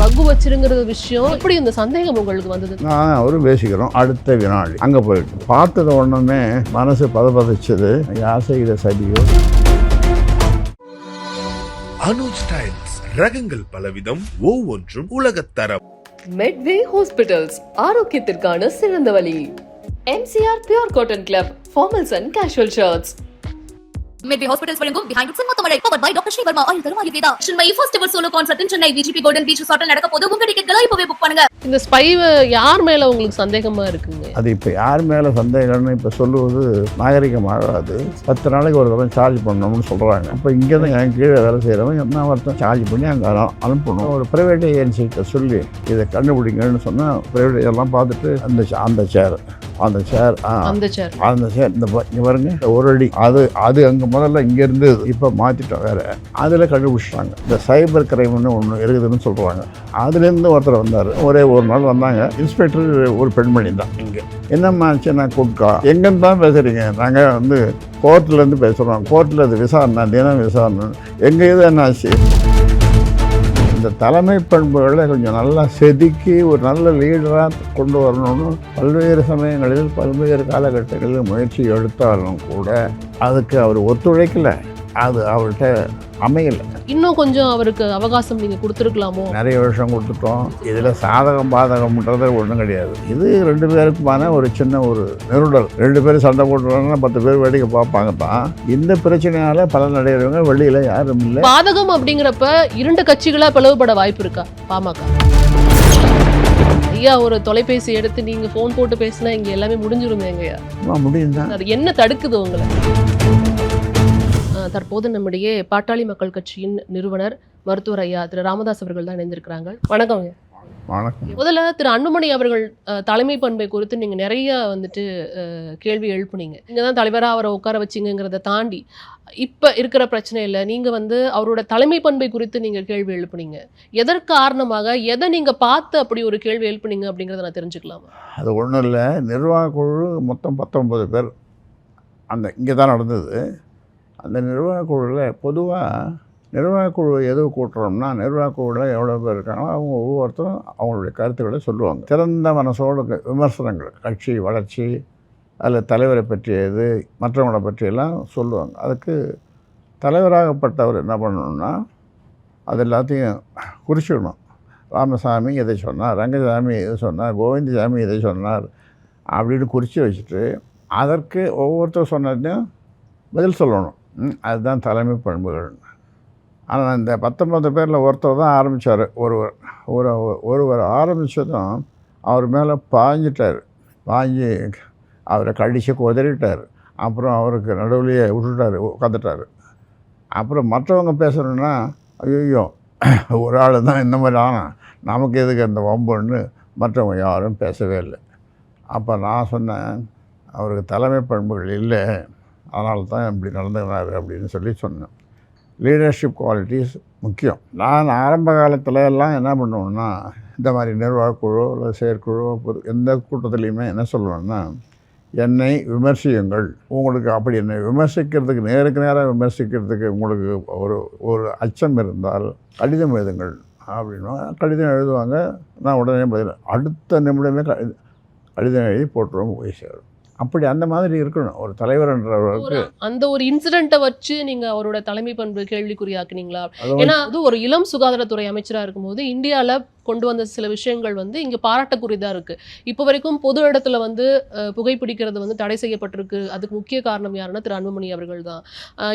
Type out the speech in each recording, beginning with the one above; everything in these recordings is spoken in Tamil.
பக்கு வச்சிருங்கிற விஷயம் எப்படி இந்த சந்தேகம் உங்களுக்கு வந்தது? நான் அவரும் பேசிக்கிறோம். அடுத்த வினாடி அங்கே போயிட்டு பார்த்தது ஒன்றுமே மனசு பதப்பதிச்சது. யார் செய்கிற சரியோ. அனுஜ் ஸ்டைல்ஸ் ரகங்கள் பலவிதம், ஒவ்வொன்றும் உலகத்தரம். மெட்வே ஹாஸ்பிட்டல்ஸ் ஆரோக்கியத்திற்கான சிறந்த வழி. MCR pure cotton club formals and casual shirts. Medway Hospitals வழங்கும் Behind It Sinmatamai powered by Dr. Sri Verma Ayurveda Ayurveda. Chinmay first ever solo concert in Chennai VGP Golden Beach Resort நடக்க போது. உங்க டிக்கெட்களை இப்பவே புக் பண்ணுங்க. இந்த ஸ்பைவை யார் மேல உங்களுக்கு சந்தேகமா இருக்குங்க? அது இப்போ யார் மேலே சந்தேகம்னு இப்போ சொல்லுவது நாகரிகமாகாது. 10 நாளைக்கு ஒரு தடவை சார்ஜ் பண்ணணும்னு சொல்கிறாங்க. இப்போ இங்கேருந்து என் கீழே வேலை செய்கிறவங்க என்ன வருத்தம் சார்ஜ் பண்ணி அங்கே அனுப்பணும். ஒரு ப்ரைவேட் ஏஜென்சிகிட்ட சொல்லி இதை கண்டுபிடிங்கன்னு சொன்னால் ப்ரைவேட் இதெல்லாம் பார்த்துட்டு அந்த சேர் இந்த பாருங்க ஒரு அடி அது அங்கே முதல்ல இங்கே இருந்தது, இப்போ மாற்றிட்டோம் வேறு. அதில் கண்டுபிடிச்சிட்டாங்க. இந்த சைபர் கிரைம்னு ஒன்று இருக்குதுன்னு சொல்கிறாங்க. அதுலேருந்து ஒருத்தர் வந்தார். ஒரே ஒரு நாள் வந்தாங்க. இன்ஸ்பெக்டர் ஒரு பெண்மணி தான். இங்கே என்னம்மா ஆச்சு? நான் கூப்பிட்டா எங்கேன்னு தான் பேசுகிறீங்க? நாங்கள் கோர்ட்லேருந்து பேசுகிறோம். கோர்ட்டில் அது விசாரணை, தினம் விசாரணை. எங்கள் இது என்ன ஆச்சு? இந்த தலைமை பண்புகளை கொஞ்சம் நல்லா செதுக்கி ஒரு நல்ல லீடராக கொண்டு வரணும்னு பல்வேறு சமயங்களில் பல்வேறு காலகட்டங்களில் முயற்சி எடுத்தாலும் கூட அதுக்கு அவர் ஒத்துழைக்கலை. அது அவர்கிட்ட அமையலை. இன்னும் கொஞ்சம் அவருக்கு அவகாசம் நீங்கள் கொடுத்துருக்கலாமோ? நிறைய வருஷம் கொடுத்துட்டோம். இதில் சாதகம் பாதகம்ன்றது ஒன்றும் கிடையாது. இது 2 பேருக்குமான ஒரு சின்ன ஒரு நெருடல். 2 பேரும் சண்டை போட்டுறாங்கன்னா 10 பேர் வேடிக்கை பார்ப்பாங்க தான். இந்த பிரச்சனையால் பலன் அடைகிறவங்க வெளியில் யாரும் இல்லை. பாதகம் அப்படிங்கிறப்ப 2 கட்சிகளாக பிளவுபட வாய்ப்பு இருக்கா பாமக? ஐயா, ஒரு தொலைபேசி எடுத்து நீங்க போன் போட்டு பேசினா இங்க எல்லாமே முடிஞ்சிருமே ஐயா? முடியும் தான். அது என்ன தடுக்குது உங்களை? தற்போது நம்முடைய பாட்டாளி மக்கள் கட்சியின் நிறுவனர் மருத்துவர் ஐயா திரு ராமதாஸ் அவர்கள் தான் இணைந்திருக்கிறாங்க. வணக்கம் ஐயா. வணக்கம். முதல்ல திரு அன்புமணி அவர்கள் தலைமை பண்பை குறித்து நீங்க நிறைய கேள்வி எழுப்புனீங்க. நீங்க தான் தலைவராக அவரை உட்கார வச்சிங்கிறத தாண்டி இப்ப இருக்கிற பிரச்சனை இல்லை, நீங்க அவரோட தலைமை பண்பை குறித்து நீங்க கேள்வி எழுப்புனீங்க. எதற்கு காரணமாக எதை நீங்க பார்த்து அப்படி ஒரு கேள்வி எழுப்புனீங்க அப்படிங்கிறத நான் தெரிஞ்சுக்கலாமா? அது ஒன்றும் இல்லை. நிர்வாக குழு மொத்தம் 19 பேர் இங்கே தான் நடந்தது. அந்த நிர்வாக குழுவில் பொதுவாக நிர்வாக குழு எது கூட்டுறோம்னா, நிர்வாக குழுவில் எவ்வளோ பேர் இருக்காங்களோ அவங்க ஒவ்வொருத்தரும் அவங்களுடைய கருத்துக்களை சொல்லுவாங்க. திறந்த மனசோடு விமர்சனங்கள், கட்சி வளர்ச்சி, அதில் தலைவரை பற்றியது, மற்றவங்களை பற்றியெல்லாம் சொல்லுவாங்க. அதுக்கு தலைவராகப்பட்டவர் என்ன பண்ணணும்னா அது எல்லாத்தையும் குறிச்சிடணும். ராமசாமி இதை சொன்னார், ரங்கசாமி இதை சொன்னார், கோவிந்தசாமி இதை சொன்னார் அப்படின்னு குறித்து வச்சுட்டு அதற்கு ஒவ்வொருத்தர் சொன்னதையும் பதில் சொல்லணும். அதுதான் தலைமை பண்புகள். ஆனால் இந்த 19 பேரில் ஒருத்தர் தான் ஆரம்பித்தார். ஒருவர் ஆரம்பித்ததும் அவர் மேலே பாஞ்சிட்டார். அவரை கடிச்சு கொதறிட்டார். அப்புறம் அவருக்கு நடுவுலையே விட்டுட்டார், உட்காந்துட்டார். அப்புறம் மற்றவங்க பேசணுன்னா ஐயோ ஒரு ஆள் தான் இந்த மாதிரி ஆனால் நமக்கு எதுக்கு அந்த வம்புன்னு மற்றவங்க யாரும் பேசவே இல்லை. அப்போ நான் சொன்னேன், அவருக்கு தலைமை பண்புகள் இல்லை, அதனால தான் இப்படி நடந்துக்கிறாரு அப்படின்னு சொன்னேன். லீடர்ஷிப் குவாலிட்டிஸ் முக்கியம். நான் ஆரம்ப காலத்தில் எல்லாம் என்ன பண்ணுவேன்னா, இந்த மாதிரி நிர்வாக குழு இல்லை செயற்குழு எந்த கூட்டத்துலேயுமே என்ன சொல்லுவேன்னா, என்னை விமர்சியுங்கள். உங்களுக்கு அப்படி என்னை விமர்சிக்கிறதுக்கு நேருக்கு நேராக விமர்சிக்கிறதுக்கு உங்களுக்கு ஒரு அச்சம் இருந்தால் கடிதம் எழுதுங்கள் அப்படின்னா கடிதம் எழுதுவாங்க. நான் உடனே பதில் அடுத்த நிமிடமே கடிதம் எழுதி போட்டுருவோம், போய் சேரும். அப்படி அந்த மாதிரி இருக்கணும் ஒரு தலைவர்ன்றவருக்கு. அந்த ஒரு இன்சிடென்ட்டை வச்சு நீங்க அவரோட தலைமை பண்பு கேள்விக்குறியாக்குனீங்களா? ஏன்னா அது ஒரு இளம் சுகாதாரத்துறை அமைச்சராக இருக்கும்போது இந்தியாவில் கொண்டு வந்த சில விஷயங்கள் இங்கே பாராட்டக்குரியதாக இருக்குது. இப்போ வரைக்கும் பொது இடத்துல புகைப்பிடிக்கிறது தடை செய்யப்பட்டிருக்கு. அதுக்கு முக்கிய காரணம் யாருன்னா திரு அன்புமணி அவர்கள் தான்.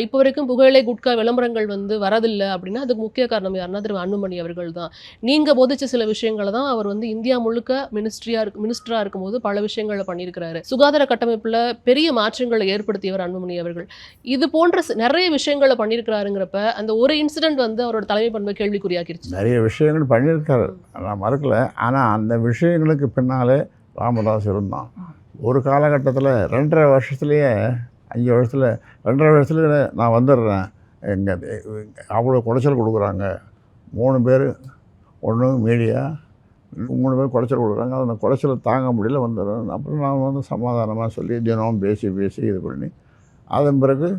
இப்போ வரைக்கும் புகையிலை குட்கா விளம்பரங்கள் வரதில்லை அப்படின்னா அதுக்கு முக்கிய காரணம் யாருன்னா திரு அன்புமணி அவர்கள் தான். நீங்கள் போதிச்ச சில விஷயங்களை தான் அவர் இந்தியா முழுக்க மினிஸ்டராக இருக்கும்போது பல விஷயங்களை பண்ணியிருக்கிறாரு. சுகாதார கட்டமைப்பில் பெரிய மாற்றங்களை ஏற்படுத்தியவர் அன்புமணி அவர்கள். இது போன்ற நிறைய விஷயங்களை பண்ணியிருக்கிறாருங்கிறப்ப அந்த ஒரு இன்சிடென்ட் அவரோட தலைமை பண்பை கேள்விக்குறியாக்கிருச்சு. நிறைய விஷயங்கள் பண்ணியிருக்காரு, நான் மறக்கலை. ஆனால் அந்த விஷயங்களுக்கு பின்னாலே ராமதாஸ் இருந்தான். ஒரு காலகட்டத்தில் 2.5 வருஷத்துலேயே 5 வருஷத்தில் 2.5 வருஷத்துலேயே நான் வந்துடுறேன், எங்கள் அவ்வளோ குடைச்சல் கொடுக்குறாங்க, 3 பேர் ஒன்று மீடியா 3 பேர் குடைச்சல் கொடுக்குறாங்க, அந்த குடைச்சலை தாங்க முடியல வந்துடுறேன். அப்புறம் நான் சமாதானமாக சொல்லி தினம் பேசி இது பண்ணி அதன் பிறகு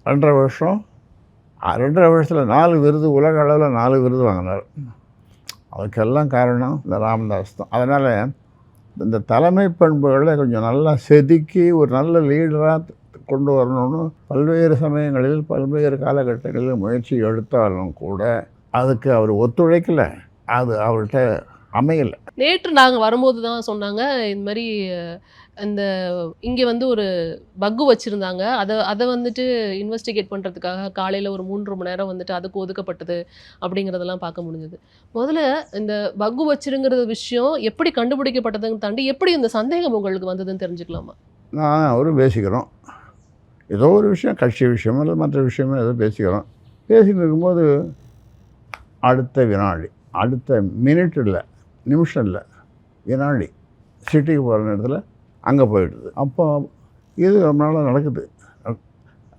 2.5 வருஷம் 2.5 வருஷத்தில் 4 விருது, உலக அளவில் 4 விருது வாங்கினார். அதுக்கெல்லாம் காரணம் இந்த ராமதாஸ் தான். அதனால் இந்த தலைமை பண்புகளை கொஞ்சம் நல்லா செதுக்கி ஒரு நல்ல லீடராக கொண்டு வரணும்னு பல்வேறு சமயங்களில் பல்வேறு காலகட்டங்களில் முயற்சி எடுத்தாலும் கூட அதுக்கு அவர் ஒத்துழைக்கலை, அது அவர்கிட்ட அமையலை. நேற்று நாங்கள் வரும்போது தான் சொன்னாங்க இந்த மாதிரி அந்த இங்கே வந்து ஒரு பக்கு வச்சுருந்தாங்க, அதை வந்துட்டு இன்வெஸ்டிகேட் பண்ணுறதுக்காக காலையில் ஒரு 3 மணி நேரம் வந்துட்டு அதுக்கு ஒதுக்கப்பட்டது அப்படிங்கிறதெல்லாம் பார்க்க முடிஞ்சது. முதல்ல இந்த பக்கு வச்சிருங்கிற விஷயம் எப்படி கண்டுபிடிக்கப்பட்டதுன்னு தாண்டி எப்படி இந்த சந்தேகம் உங்களுக்கு வந்ததுன்னு தெரிஞ்சுக்கலாமா? நான் அவரும் பேசிக்கிறோம், ஏதோ ஒரு விஷயம் கட்சி விஷயமோ அல்லது மற்ற விஷயமோ ஏதோ பேசிக்கிறோம். பேசின்னு இருக்கும்போது அடுத்த வினாடி, அடுத்த மினிட் இல்லை, நிமிஷம் இல்லை, வினாடி சிட்டிக்கு போகிற நேரத்தில் அங்கே போயிடுது. அப்போ இது ரொம்ப நாளாக நடக்குது.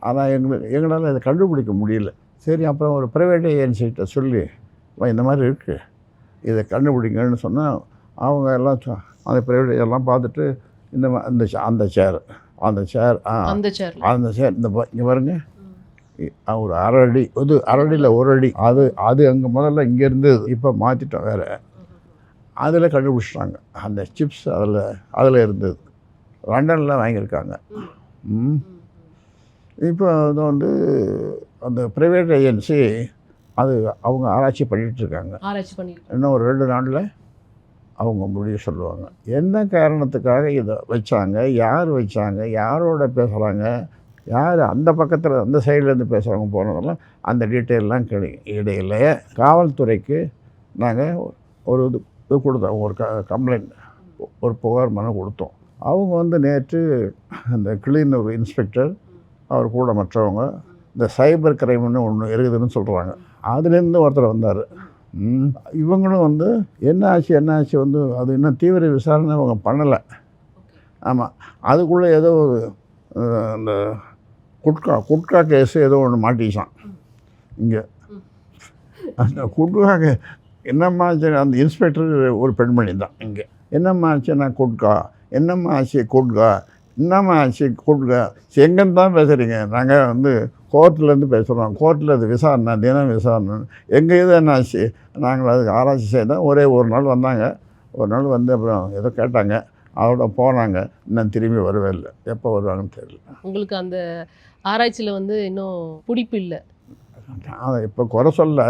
ஆனால் எங்களால் இதை கண்டுபிடிக்க முடியல. சரி, அப்புறம் ஒரு ப்ரைவேட் ஏஜென்சிகிட்ட சொல்லி இந்த மாதிரி இருக்குது, இதை கண்டுபிடிங்கன்னு சொன்னால் அவங்க எல்லாம் அந்த ப்ரைவேட் எல்லாம் பார்த்துட்டு அந்த சேர் அந்த சேர் இந்த இங்கே பாருங்க, ஒரு அரை அடி, அரை அடியில் ஒரு அடி, அது அங்கே முதல்ல இங்கே இருந்தது, இப்போ மாற்றிட்டோம் வேறு. அதில் கண்டுபிடிச்சிட்டாங்க அந்த சிப்ஸ், அதில் இருந்தது. லண்டனில் வாங்கியிருக்காங்க. இப்போ அது வந்து அந்த ப்ரைவேட் ஏஜென்சி அது அவங்க ஆராய்ச்சி பண்ணிகிட்ருக்காங்க. இன்னும் ஒரு 2 நாளில் அவங்க முடிவு சொல்லுவாங்க. என்ன காரணத்துக்காக இதை வச்சாங்க, யார் வச்சாங்க, யாரோட பேசுகிறாங்க, யார் அந்த பக்கத்தில் அந்த சைட்லேருந்து பேசுகிறவங்க போனதெல்லாம் அந்த டீட்டெயிலெலாம் இடையில காவல்துறைக்கு நாங்கள் ஒரு இது கொடுத்தோம், ஒரு கம்ப்ளைண்ட், ஒரு புகார் மனு கொடுத்தோம். அவங்க வந்து நேற்று அந்த கிளீன் ஒரு இன்ஸ்பெக்டர் அவர் கூட மற்றவங்க இந்த சைபர் கிரைம்னு ஒன்று இருக்குதுன்னு சொல்கிறாங்க, அதுலேருந்து ஒருத்தர் வந்தார். இவங்களும் வந்து என்ன ஆச்சு வந்து அது இன்னும் தீவிர விசாரணை அவங்க பண்ணலை. ஆமாம், அதுக்குள்ளே ஏதோ அந்த குட்கா கேஸு ஏதோ ஒன்று மாட்டிச்சான் இங்கே. அந்த குட்கா என்னம்மா ஆச்சு, அந்த இன்ஸ்பெக்டர் ஒரு பெண்மணி தான் இங்கே. என்னம்மா ஆச்சு, நான் குட்கா, என்னம்மா ஆச்சு குட்கா, என்னம்மா ஆச்சு குட்கா, எங்கேன்னு தான் பேசுகிறீங்க, நாங்கள் வந்து கோர்ட்லேருந்து பேசுகிறோம், கோர்ட்டில் அது விசாரணை, தினம் விசாரணை, எங்கள் இது என்ன ஆச்சு, நாங்கள் அதுக்கு ஆராய்ச்சி செய்தோம். ஒரே ஒரு நாள் வந்தாங்க, ஒரு நாள் வந்து அப்புறம் ஏதோ கேட்டாங்க, அதோட போனாங்க, இன்னும் திரும்பி வரவே இல்லை, எப்போ வருவாங்கன்னு தெரியல. உங்களுக்கு அந்த ஆராய்ச்சியில் வந்து இன்னும் பிடிப்பு இல்லை? அதை இப்போ குறை சொல்ல,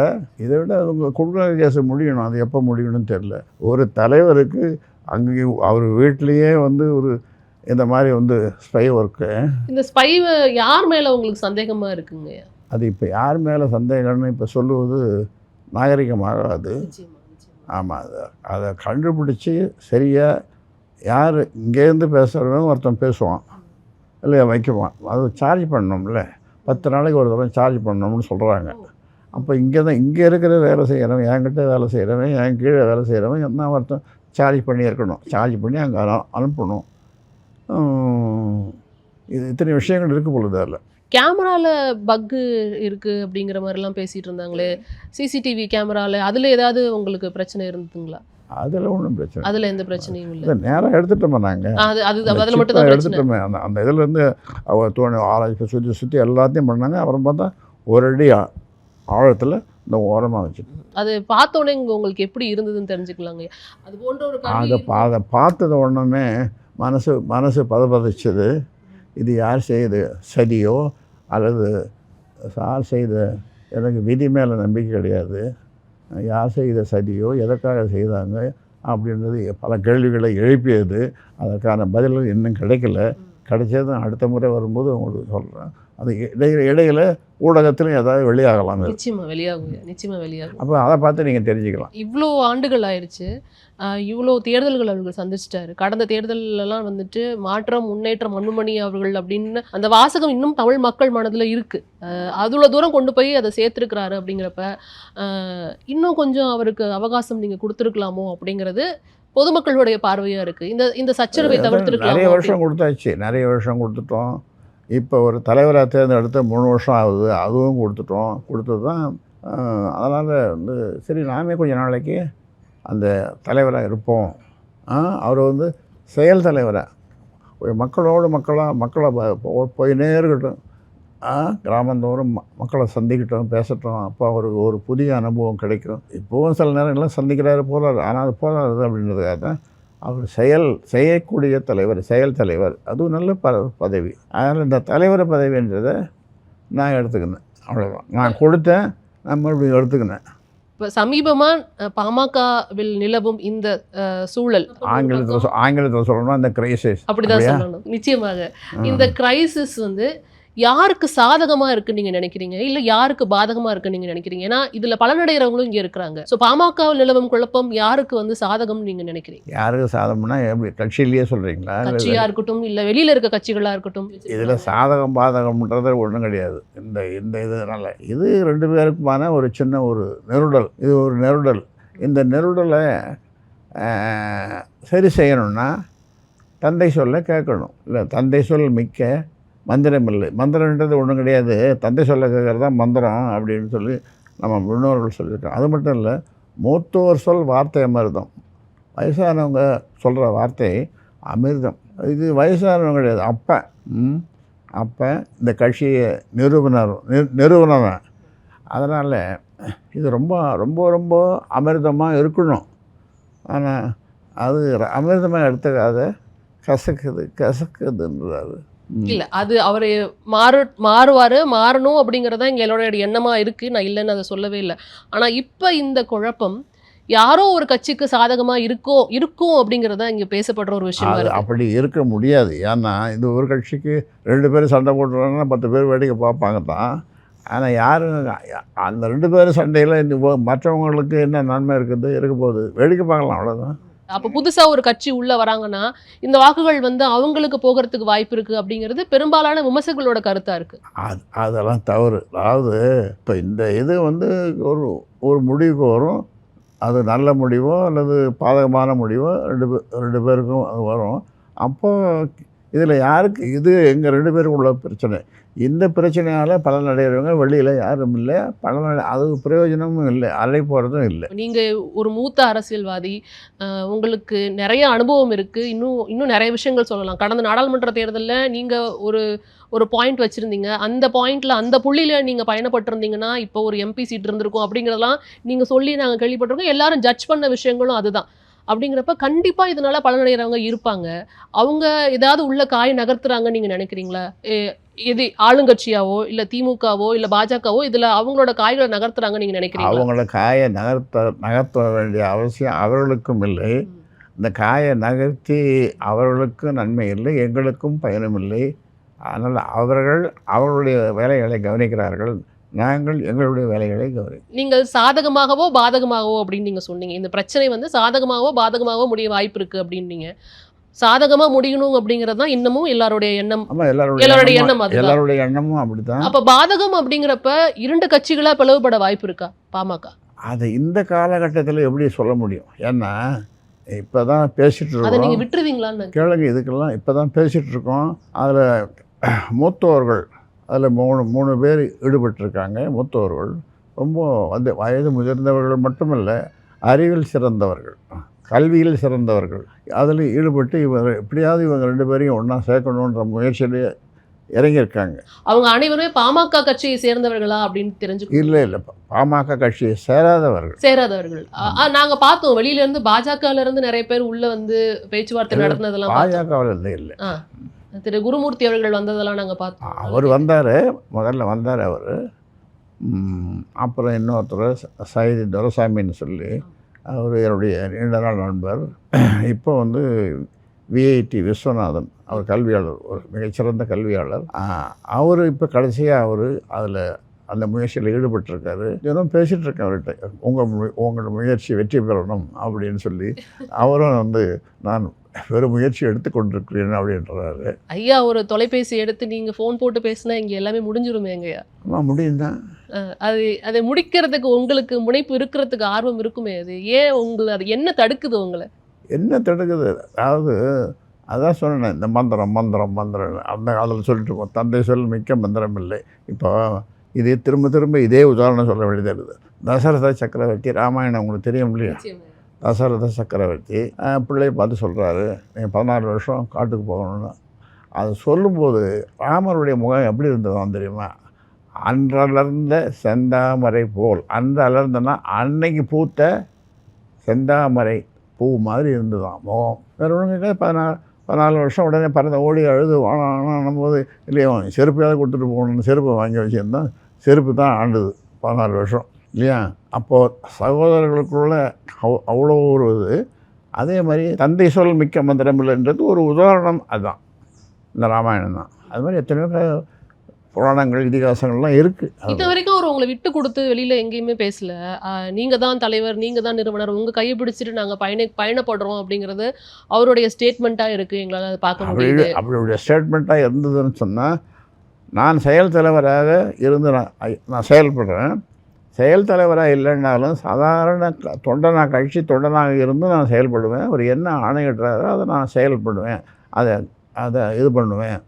இதை விட அவங்க குட்கா கேஸை முடியணும், அது எப்போ முடியணும்னு தெரியல. ஒரு தலைவருக்கு அங்கேயும் அவர் வீட்லேயே வந்து ஒரு இந்த மாதிரி வந்து ஸ்பை ஒர்க்கு. இந்த ஸ்பை யார் மேலே உங்களுக்கு சந்தேகமாக இருக்குங்க? அது இப்போ யார் மேலே சந்தேகம்னு இப்போ சொல்லுவது நாகரிகமாகாது. ஆமாம், அதை கண்டுபிடிச்சி சரியாக யார் இங்கேருந்து பேசுகிறவங்க ஒருத்தன் பேசுவான் இல்லையா, வைக்குவான், அது சார்ஜ் பண்ணணும்ல, 10 நாளைக்கு ஒரு தடவை சார்ஜ் பண்ணணும்னு சொல்கிறாங்க. அப்போ இங்கே இருக்கிற வேலை செய்கிறவன், என்கிட்ட வேலை செய்கிறவன், என் கீழே வேலை செய்கிறவன் என்ன ஒருத்தன் சார்ஜ் பண்ணியிருக்கணும், சார்ஜ் பண்ணி அங்கே அனுப்பணும். இது இத்தனை விஷயங்கள் இருக்குது பொழுது. அதில் கேமராவில் பக்கு இருக்குது அப்படிங்கிற மாதிரிலாம் பேசிகிட்டு இருந்தாங்களே, சிசிடிவி கேமராவில் அதில் ஏதாவது உங்களுக்கு பிரச்சனை இருந்ததுங்களா? அதில் ஒன்றும் பிரச்சனை, அதில் எந்த பிரச்சனையும் இல்லை. நேராக எடுத்துட்டோமே நாங்கள், அதில் மட்டும் தான் எடுத்துட்டோமே. அந்த இதுலேருந்து அவள் ஆராய்ச்சி சுற்றி எல்லாத்தையும் பண்ணாங்க. அப்புறம் பார்த்தா ஒரு அடி ஆழத்தில் இந்த ஓரமாக வச்சுட்டு அது பார்த்தோன்னே உங்களுக்கு எப்படி இருந்ததுன்னு தெரிஞ்சுக்கலாங்க. அது போன்ற ஒரு அதை பார்த்தது ஒன்றுமே மனசு பதப்பதிச்சது. இது யார் செய்யுது சதியோ அல்லது யார் செய்த, எனக்கு விதி மேலே நம்பிக்கை கிடையாது, யார் செய்த சதியோ எதற்காக செய்தாங்க அப்படின்றது பல கேள்விகளை எழுப்பியது. அதற்கான பதில்கள் இன்னும் கிடைச்சதும் அடுத்த முறை வரும்போது உங்களுக்கு சொல்கிறேன். அது இடையில ஊடகத்திலும் ஏதாவது வெளியாகலாம், நிச்சயமாக வெளியாகும். அப்போ அதை பார்த்து நீங்கள் தெரிஞ்சுக்கலாம். இவ்வளோ ஆண்டுகள் ஆயிடுச்சு, இவ்வளோ தேர்தல்கள் அவர்கள் சந்திச்சிட்டாரு. கடந்த தேர்தலெல்லாம் வந்துட்டு மாற்றம், முன்னேற்றம், அன்புமணி அவர்கள் அப்படின்னு அந்த வாசகம் இன்னும் தமிழ் மக்கள் மனதில் இருக்குது. அவ்வளோ தூரம் கொண்டு போய் அதை சேர்த்துருக்கிறாரு. அப்படிங்கிறப்ப இன்னும் கொஞ்சம் அவருக்கு அவகாசம் நீங்கள் கொடுத்துருக்கலாமோ அப்படிங்கிறது பொதுமக்களுடைய பார்வையாக இருக்குது. இந்த சச்சரவை தவிர்த்துருக்கலாம். நிறைய வருஷம் கொடுத்துட்டோம். இப்போ ஒரு தலைவராக தேர்ந்தெடுத்த 3 வருஷம் ஆகுது, அதுவும் கொடுத்தது தான். அதனால் வந்து சரி நாமே கொஞ்சம் நாளைக்கு அந்த தலைவராக இருப்போம். அவர் வந்து செயல் தலைவராக மக்களை போயினே இருக்கட்டும், கிராமந்தோறும் மக்களை சந்திக்கட்டும், பேசட்டும். அப்போ அவருக்கு ஒரு புதிய அனுபவம் கிடைக்கும். இப்போவும் சில நேரங்கள்லாம் சந்திக்கிறாரு போகிறாரு, ஆனால் அது போதாது அப்படின்றதுக்காக தான் அவர் செய்யக்கூடிய தலைவர், செயல் தலைவர். அதுவும் நல்ல பதவி. அதனால் இந்த தலைவர் பதவின்றதை நான் எடுத்துக்கினேன், அவ்வளோதான். நான் கொடுத்தேன், நான் மறுபடியும் எடுத்துக்கினேன். இப்போ சமீபமாக பாமகவில் நிலவும் இந்த சூழல், ஆங்கிலத்தில் சொல்லணும்னா இந்த கிரைசிஸ், அப்படிதான் சொல்லணும். நிச்சயமாக இந்த கிரைசிஸ் வந்து யாருக்கு சாதகமாக இருக்குன்னு நீங்கள் நினைக்கிறீங்க, இல்லை யாருக்கு பாதகமாக இருக்குன்னு நீங்கள் நினைக்கிறீங்க? ஏன்னா இதில் பலனடைகிறவங்களும் இங்கே இருக்கிறாங்க. ஸோ பாமகவில் நிலவும் குழப்பம் யாருக்கு வந்து சாதகம்னு நீங்கள் நினைக்கிறீங்க? யாருக்கு சாதகம்னா எப்படி, கட்சியிலேயே சொல்கிறீங்களா? கட்சியாக இருக்கட்டும், இல்லை வெளியில் இருக்க கட்சிகளாக இருக்கட்டும். இதில் சாதகம் பாதகம்ன்றது ஒன்றும் கிடையாது. இந்த இதனால் இது 2 பேருக்குமான ஒரு சின்ன ஒரு நெருடல். இது ஒரு நெருடல். இந்த நெருடலை சரி செய்யணும்னா தந்தை சொல்ல கேட்கணும். இல்லை தந்தை சொல் மிக்க மந்திரம் இல்லை. மந்திரன்றது ஒன்றும் கிடையாது, தந்தை சொல்ல கேட்குறது தான் மந்திரம் அப்படின்னு சொல்லி நம்ம முன்னோர்கள் சொல்லியிருக்கோம். அது மட்டும் இல்லை, மூத்தோர் சொல் வார்த்தை அமிர்தம். வயசானவங்க சொல்கிற வார்த்தை அமிர்தம். இது வயசானவங்க கிடையாது, அப்போ இந்த கட்சியை நிறுவனவன். அதனால் இது ரொம்ப ரொம்ப ரொம்ப அமிர்தமாக இருக்கணும். ஆனால் அது அமிர்தமாக எடுத்துக்காத கசக்குதுன்றாரு. இல்லை, அது அவர் மாறணும் அப்படிங்கிறதா எங்களோட எண்ணமாக இருக்குது. நான் இல்லைன்னு அதை சொல்லவே இல்லை. ஆனால் இப்போ இந்த குழப்பம் யாரோ ஒரு கட்சிக்கு சாதகமாக இருக்கும் அப்படிங்கிறதா இங்கே பேசப்படுற ஒரு விஷயம். அது அப்படி இருக்க முடியாது. ஏன்னா இது ஒரு கட்சிக்கு 2 பேர் சண்டை போட்டுறாங்கன்னா 10 பேர் வேடிக்கை பார்ப்பாங்க தான். ஆனால் யாரும் அந்த 2 பேர் சண்டையில் மற்றவங்களுக்கு என்ன நன்மை இருக்க போகுது, வேடிக்கை பார்க்கலாம், அவ்வளோதான். அப்போ புதுசாக ஒரு கட்சி உள்ளே வராங்கன்னா இந்த வாக்குகள் வந்து அவங்களுக்கு போகிறதுக்கு வாய்ப்பு இருக்குது அப்படிங்கிறது பெரும்பாலான விமர்சகர்களோட கருத்தாக இருக்குது. அதெல்லாம் தவறு. அதாவது இப்போ இந்த இது வந்து ஒரு முடிவுக்கு வரும். அது நல்ல முடிவோ அல்லது பாதகமான முடிவோ 2 பேருக்கும் அது வரும். அப்போது இதில் யாருக்கு இது எங்கள் 2 பேருக்கு உள்ள பிரச்சனை. இந்த பிரச்சனையால் பலனடைகிறவங்க வெளியில் யாரும் இல்லை, அது பிரயோஜனமும் இல்லை, அலை போகிறதும் இல்லை. நீங்கள் ஒரு மூத்த அரசியல்வாதி, உங்களுக்கு நிறைய அனுபவம் இருக்குது. இன்னும் நிறைய விஷயங்கள் சொல்லலாம். கடந்த நாடாளுமன்ற தேர்தலில் நீங்கள் ஒரு பாயிண்ட் வச்சுருந்தீங்க. அந்த பாயிண்டில் அந்த புள்ளியில் நீங்கள் பயணப்பட்டிருந்தீங்கன்னா இப்போ ஒரு எம்பி சீட் இருந்திருக்கும் அப்படிங்கிறதெல்லாம் நீங்கள் சொல்லி நாங்கள் கேள்விப்பட்டிருக்கோம். எல்லாரும் ஜட்ஜ் பண்ண விஷயங்களும் அதுதான். அப்படிங்கிறப்ப கண்டிப்பாக இதனால் பலனடைகிறவங்க இருப்பாங்க. அவங்க ஏதாவது உள்ள காய் நகர்த்துறாங்கன்னு நீங்கள் நினைக்கிறீங்களா? எது ஆளுங்கட்சியாவோ இல்லை திமுகவோ இல்லை பாஜகவோ இதில் அவங்களோட காய்களை நகர்த்துறாங்கன்னு நீங்கள் நினைக்கிறீங்க? அவங்களோட காயை நகர்த்த வேண்டிய அவசியம் அவர்களுக்கும் இல்லை. இந்த காயை நகர்த்தி அவர்களுக்கும் நன்மை இல்லை, எங்களுக்கும் பயனும் இல்லை. அதனால் அவர்களுடைய வேலைகளை கவனிக்கிறார்கள், நாங்கள் எங்களுடைய வேலைகளை நீங்கள் சாதகமாகவோ பாதகமாகவோ அப்படின்னு நீங்கள் சொன்னீங்க. இந்த பிரச்சனை வந்து சாதகமாகவோ பாதகமாகவோ முடிய வாய்ப்பு இருக்குது அப்படின்னீங்க. சாதகமாக முடியணும் அப்படிங்கிறது தான் இன்னமும் எல்லாருடைய எண்ணம். எல்லாருடைய எண்ணமும் அப்படித்தான். அப்போ பாதகம் அப்படிங்கிறப்ப 2 கட்சிகளாக பிளவுபட வாய்ப்பு இருக்கா பாமக? அதை இந்த காலகட்டத்தில் எப்படி சொல்ல முடியும்? ஏன்னா இப்போ தான் பேசிகிட்டு இருக்கோம். அதை நீங்கள் விட்டுருவீங்களான்னு கேளுங்க. இதுக்கெல்லாம் இப்போ தான் பேசிகிட்டு இருக்கோம். அதில் மூத்தவர்கள் அதில் 3 பேர் ஈடுபட்டிருக்காங்க. மூத்தவர்கள் ரொம்ப வந்து வயது முதிர்ந்தவர்கள் மட்டுமல்ல, அறிவில் சிறந்தவர்கள், கல்வியில் சிறந்தவர்கள். அதில் ஈடுபட்டு எப்படியாவது இவங்க 2 பேரையும் ஒன்றா சேர்க்கணுன்ற முயற்சியிலே இறங்கியிருக்காங்க. அவங்க அனைவருமே பாமக கட்சியை சேர்ந்தவர்களா அப்படின்னு தெரிஞ்சுக்கணும். இல்லை, பாமக கட்சியை சேராதவர்கள். நாங்கள் பார்த்தோம், வெளியிலேருந்து பாஜகவிலேருந்து நிறைய பேர் உள்ளே வந்து பேச்சுவார்த்தை நடத்தினதெல்லாம். பாஜகவிலேருந்து இல்லை, திரு குருமூர்த்தி அவர்கள் வந்ததெல்லாம் நாங்கள் பார்த்தோம். அவர் முதல்ல வந்தார் அவர். அப்புறம் இன்னொருத்தர் சைதி துரைசாமின்னு சொல்லி, அவர் என்னுடைய நீண்ட நாள் நண்பர். இப்போ வந்து விஐடி விஸ்வநாதன், அவர் கல்வியாளர், ஒரு மிகச்சிறந்த கல்வியாளர். அவர் இப்போ கடைசியாக அதில் அந்த முயற்சியில் ஈடுபட்டிருக்காரு. தினம் பேசிகிட்டு இருக்கேன் அவர்கிட்ட, உங்களோட முயற்சி வெற்றி பெறணும் அப்படின்னு சொல்லி. அவரும் வந்து நான் வெறும் முயற்சி எடுத்து கொண்டிருக்கிறேன் அப்படின்றாரு. ஐயா, ஒரு தொலைபேசி எடுத்து நீங்கள் ஃபோன் போட்டு பேசினா இங்கே எல்லாமே முடிஞ்சிருமே எங்கய்யா? முடியும் தான். அதை முடிக்கிறதுக்கு உங்களுக்கு முனைப்பு இருக்கிறதுக்கு ஆர்வம் இருக்குமே, அது ஏன் அது என்ன தடுக்குது உங்களை? என்ன தடுக்குது? அதாவது அதான் சொன்னேன், இந்த மந்திரம் அந்த அதில் சொல்லிட்டு இருக்கோம், தந்தை சொல் மிக்க மந்திரம் இல்லை. இப்போ இதே திரும்ப இதே உதாரணம் சொல்ல வேண்டியது இருக்குது. தசரத சக்கரவர்த்தி, ராமாயணம் உங்களுக்கு தெரியும் இல்லையா? தசரத சக்கரவர்த்தி பிள்ளையை பார்த்து சொல்கிறாரு, நீங்கள் 14 வருஷம் காட்டுக்கு போகணும்னு. அது சொல்லும்போது ராமருடைய முகம் எப்படி இருந்ததும் தெரியுமா? அன்றலர்ந்த செந்தாமரை போல். அன்று அலர்ந்தனா அன்னைக்கு பூத்த செந்தாமரை பூ மாதிரி இருந்ததுதான் முகம். வேறு ஒன்றுங்க 14 வருஷம் உடனே பறந்த ஓடி அழுது வாணும் போது இல்லையா செருப்பையாவது கொடுத்துட்டு போகணும்னு செருப்பை வாங்கி வச்சுருந்தா செருப்பு தான் ஆண்டுது 14 வருஷம் இல்லையா? அப்போது சகோதரர்களுக்குள்ள அவ்வளோ ஒரு இது. அதே மாதிரி தந்தை சொல் மிக்க மந்திரமில்லைன்றது ஒரு உதாரணம். அதுதான் இந்த ராமாயணம் தான். அது மாதிரி எத்தனையோ புராணங்கள் இதிகாசங்கள்லாம் இருக்குது. இது வரைக்கும் அவர் உங்களை விட்டு கொடுத்து வெளியில எங்கேயுமே பேசல. நீங்க தான் தலைவர், நீங்க தான் நிறுவனர், உங்க கையை பிடிச்சிட்டு நாங்க பயணப்படுறோம் அப்படிங்கிறது அவருடைய ஸ்டேட்மெண்ட்டா இருக்கு. எங்களால் அதை பார்க்க முடியுது. அவருடைய ஸ்டேட்மெண்ட்டாக இருந்ததுன்னு சொன்னால், நான் செயல் தலைவராக இருந்து நான் செயல்படுறேன். செயல் தலைவராக இல்லைன்னாலும் சாதாரண தொண்டனாக கட்சி தொண்டனாக இருந்து நான் செயல்படுவேன். அவர் என்ன ஆணையிடுறாரோ அதை நான் செயல்படுவேன், அதை இது பண்ணுவேன்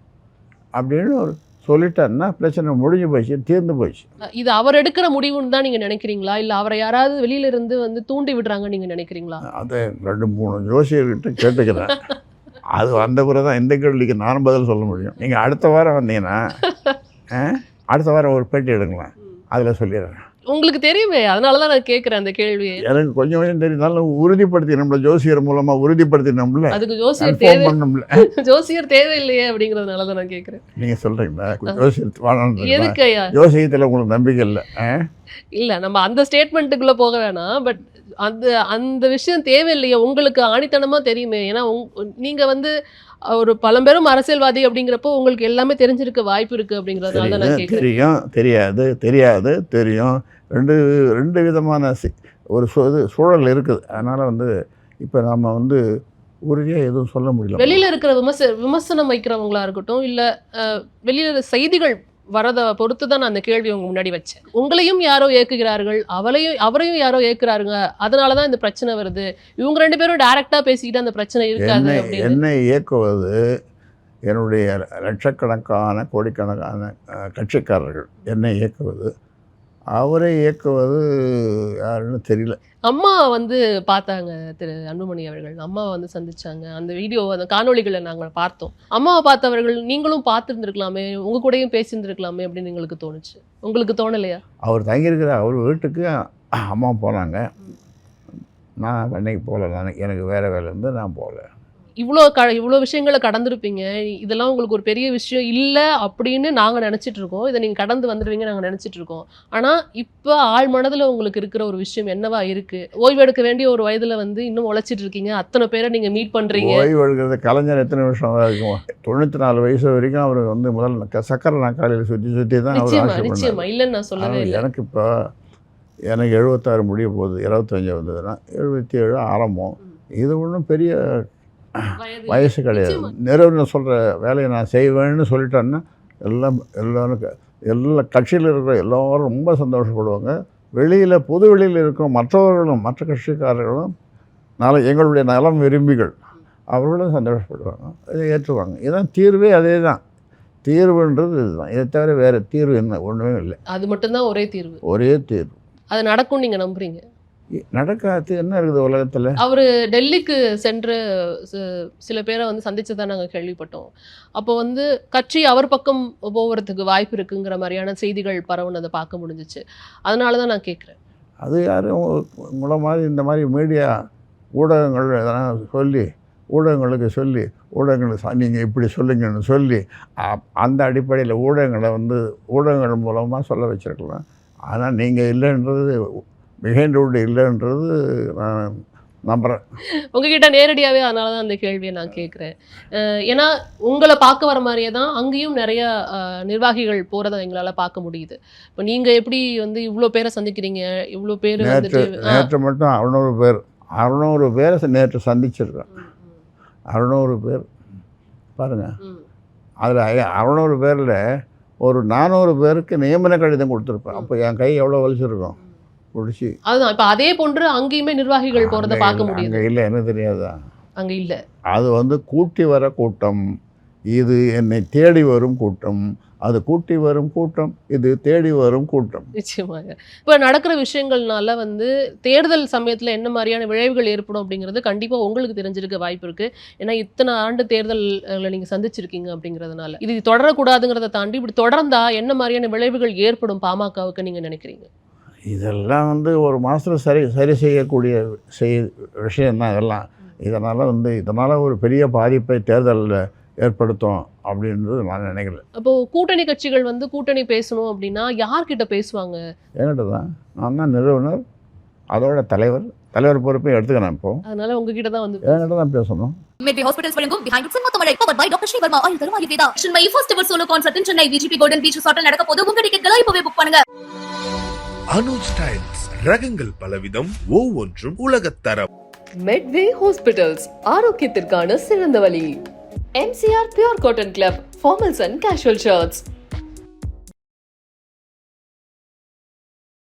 அப்படின்னு ஒரு சொல்லிட்டாருன்னா பிரச்சனை முடிஞ்சு போச்சு, தீர்ந்து போச்சு. இது அவர் எடுக்கிற முடிவுன்னு தான் நீங்க நினைக்கிறீங்களா, இல்ல அவரை யாராவது வெளியில இருந்து வந்து தூண்டி விடுறாங்க நீங்க நினைக்கிறீங்களா? அதை 2-3 ஜோசியர்கிட்ட கேட்டுக்கிறேன். அது வந்த பிறகு தான் இந்த கேள்விக்கு நானும் பதில் சொல்ல முடியும். நீங்கள் அடுத்த வாரம் வந்தீங்கன்னா அடுத்த வாரம் ஒரு பேட்டி எடுங்களேன், அதில் சொல்லிடுறேன். உங்களுக்கு தெரியுமே, அதனால தான் நான் கேட்குறேன் அந்த கேள்வியை. எனக்கு கொஞ்சம் தெரிந்தாலும் உறுதிப்படுத்தினோம்ல, ஜோசியர் மூலமாக உறுதிப்படுத்தினோம்ல, அதுக்கு ஜோசியர் பண்ணோம்ல. ஜோசியர் தேவையில்லையே அப்படிங்கிறதுனால தான் நான் கேட்குறேன். நீங்கள் சொல்கிறீங்களா ஜோசியர் வாழணும்? எதுக்கு ஐயா ஜோசியத்தில் உங்களுக்கு நம்பிக்கை இல்லை? இல்லை, நம்ம அந்த ஸ்டேட்மெண்ட்டுக்குள்ளே போக வேணாம். பட் அந்த விஷயம் தேவையில்லையே, உங்களுக்கு ஆணித்தனமாக தெரியுமே. ஏன்னா நீங்கள் வந்து ஒரு பழம்பெரும் அரசியல்வாதி அப்படிங்கிறப்போ உங்களுக்கு எல்லாமே தெரிஞ்சிருக்க வாய்ப்பு இருக்குது அப்படிங்கிறதுனால தான் நான் கேட்குறேன். தெரியும், தெரியாது, தெரியும். ரெண்டு விதமான ஒரு சூழல் இருக்குது. அதனால் வந்து இப்போ நம்ம வந்து உறுதியாக எதுவும் சொல்ல முடியல. வெளியில் இருக்கிற விமர்சனம் வைக்கிறவங்களா இருக்கட்டும், இல்லை வெளியில் செய்திகள் வரதை பொறுத்து தான் நான் அந்த கேள்வி உங்க முன்னாடி வச்சேன். உங்களையும் யாரோ ஏக்குகிறார்கள், அவரையும் யாரோ ஏக்குறாருங்க, அதனால தான் இந்த பிரச்சனை வருது. இவங்க 2 பேரும் டைரக்டாக பேசிக்கிட்டு அந்த பிரச்சனை இருக்காது. என்னை இயக்குவது என்னுடைய லட்சக்கணக்கான கோடிக்கணக்கான கட்சிக்காரர்கள் என்னை இயக்குவது. அவரை இயக்குவது யாருன்னு தெரியல. அம்மா வந்து பார்த்தாங்க, திரு அன்புமணி அவர்கள் அம்மாவை வந்து சந்திச்சாங்க. அந்த வீடியோ, அந்த காணொளிகளை நாங்கள் பார்த்தோம். அம்மாவை பார்த்தவர்கள் நீங்களும் பார்த்துருந்துருக்கலாமே, உங்க கூடயும் பேசியிருந்துருக்கலாமே அப்படின்னு எங்களுக்கு தோணுச்சு. உங்களுக்கு தோணலையா? அவர் தங்கியிருக்கிற அவர் வீட்டுக்கு அம்மா போனாங்க. நான் அன்னைக்கு போகல, எனக்கு வேறு வேலை இருந்து நான் போகல. இவ்வளோ விஷயங்களை கடந்திருப்பீங்க. இதெல்லாம் உங்களுக்கு ஒரு பெரிய விஷயம் இல்லை அப்படின்னு நாங்கள் நினச்சிட்டு இருக்கோம். இதை நீங்கள் கடந்து வந்துடுவீங்க நாங்கள் நினச்சிட்டு இருக்கோம். ஆனால் இப்போ ஆழ் மனதில் உங்களுக்கு இருக்கிற ஒரு விஷயம் என்னவா இருக்குது? ஓய்வு எடுக்க வேண்டிய ஒரு வயதில் வந்து இன்னும் உழைச்சிட்டு இருக்கீங்க. அத்தனை பேரை நீங்கள் மீட் பண்ணுறீங்க. ஓய்வு எடுக்கிறது கலைஞர் எத்தனை வருஷம் இருக்கும்? 94 வயசு வரைக்கும் அவர் வந்து முதல்ல சக்கரை நாற்காலியில் சுற்றி தான் அவர் நிச்சயமா இல்லைன்னு நான் சொல்லவே இல்லை. எனக்கு 76 முடிய போகுது, 25 வந்ததுன்னா 77 ஆரம்பம். இது ஒன்றும் பெரிய வயசு கிடையாது. நிறுவனம் சொல்கிற வேலையை நான் செய்வேன்னு சொல்லிட்டேன்னா எல்லா கட்சியில் இருக்கிற எல்லோரும் ரொம்ப சந்தோஷப்படுவாங்க. பொது வெளியில் இருக்கிற மற்றவர்களும், மற்ற கட்சிக்காரர்களும் எங்களுடைய நலம் விரும்பிகள் அவர்களும் சந்தோஷப்படுவாங்க, இதை ஏற்றுவாங்க. இதுதான் தீர்வே, அதே தான் தீர்வுன்றது. இதுதான், இதை தவிர வேறு தீர்வு என்ன ஒன்றுமே இல்லை. அது மட்டும்தான் ஒரே தீர்வு. அது நடக்கும் நீங்கள் நம்புறீங்க? நடக்காது என்ன இருக்குது உலகத்தில்? அவர் டெல்லிக்கு சென்று சில பேரை வந்து சந்திச்சதான் நாங்கள் கேள்விப்பட்டோம். அப்போ வந்து கட்சி அவர் பக்கம் போகிறதுக்கு வாய்ப்பு இருக்குங்கிற மாதிரியான செய்திகள் பரவுனதை பார்க்க முடிஞ்சிச்சு. அதனால தான் நான் கேட்குறேன். அது யாரும் உங்களை மாதிரி இந்த மாதிரி மீடியா ஊடகங்கள் எதனா ஊடகங்களுக்கு நீங்கள் இப்படி சொல்லுங்கன்னு சொல்லி அந்த அடிப்படையில் ஊடகங்கள் மூலமாக சொல்ல வச்சுருக்கலாம். ஆனால் நீங்கள் இல்லைன்றது, பிஹைண்ட் இல்லைன்றது நான் நம்புகிறேன். உங்ககிட்ட நேரடியாகவே. அதனால தான் அந்த கேள்வியை நான் கேட்குறேன். ஏன்னா உங்களை பார்க்க வர மாதிரியே தான் அங்கேயும் நிறைய நிர்வாகிகள் போகிறத எங்களால் பார்க்க முடியுது. இப்போ நீங்கள் எப்படி வந்து இவ்வளோ பேரை சந்திக்கிறீங்க, இவ்வளோ பேர் வந்துட்டு நேற்று மட்டும் 600 பேரை நேற்று சந்திச்சிருக்கேன். 600 பேர் பாருங்கள். அதில் 600 பேரில் ஒரு 400 பேருக்கு நியமன கடிதம் கொடுத்துருப்பேன். அப்போ என் கை எவ்வளோ வலிச்சிருக்கும் பிடிச்சி. அதுதான் இப்போ அதே போன்று அங்கேயுமே நிர்வாகிகள் போகிறத பார்க்க முடியுது. அங்கே இல்லை, என்ன தெரியாதா? அங்கே இல்லை. அது வந்து கூட்டி வர கூட்டம், இது என்னை தேடி வரும் கூட்டம், அது கூட்டி வரும் கூட்டம், இது தேடி வரும் கூட்டம். நிச்சயமாக. இப்போ நடக்கிற விஷயங்கள்னால வந்து தேர்தல் சமயத்தில் என்ன மாதிரியான விளைவுகள் ஏற்படும் அப்படிங்கிறது கண்டிப்பாக உங்களுக்கு தெரிஞ்சிருக்க வாய்ப்பு இருக்கு. ஏன்னா இத்தனை ஆண்டு தேர்தல்களை நீங்கள் சந்திச்சிருக்கீங்க அப்படிங்கிறதுனால இது தொடரக்கூடாதுங்கிறத தாண்டி இப்படி தொடர்ந்தா என்ன மாதிரியான விளைவுகள் ஏற்படும் பாமகவுக்கு நீங்கள் நினைக்கிறீங்க? இதெல்லாம் வந்து ஒரு மாதத்தில் சரி செய்யக்கூடிய விஷயந்தான் இதெல்லாம். இதனால் ஒரு பெரிய பாதிப்பை தேர்தலில் ஏற்படுத்தும் அப்படின்றது நான் நினைக்கிறேன். அப்போ கூட்டணி கட்சிகள் வந்து கூட்டணி பேசணும் அப்படின்னா யார்கிட்ட பேசுவாங்க? என்கிட்ட தான். நான் தான் நிறுவனர், அதோட தலைவர் பொறுப்பை எடுத்துக்கிறேன். இப்போ அதனால உங்ககிட்ட தான் வந்து என்கிட்ட தான் பேசணும். Medway Hospitals வழங்கும் Behind It செங்கோட்டமலை powered by Dr. Srivarma ஆயுள் தரும் Ayurveda. Chennai first ever solo concert in Chennai VGP golden beach ரிசார்ட்ல நடக்க போது உங்க டிக்கெட்களை இப்பவே புக் பண்ணுங்க. அனுஜ் ஸ்டைல்ஸ் ரகங்கள் பலவிதம், ஒவ்வொன்றும் உலகத்தரம். Medway Hospitals ஆரோக்கியத்திற்கான சிறந்த வழி. MCR Pure Cotton Club Formals and Casual Shirts.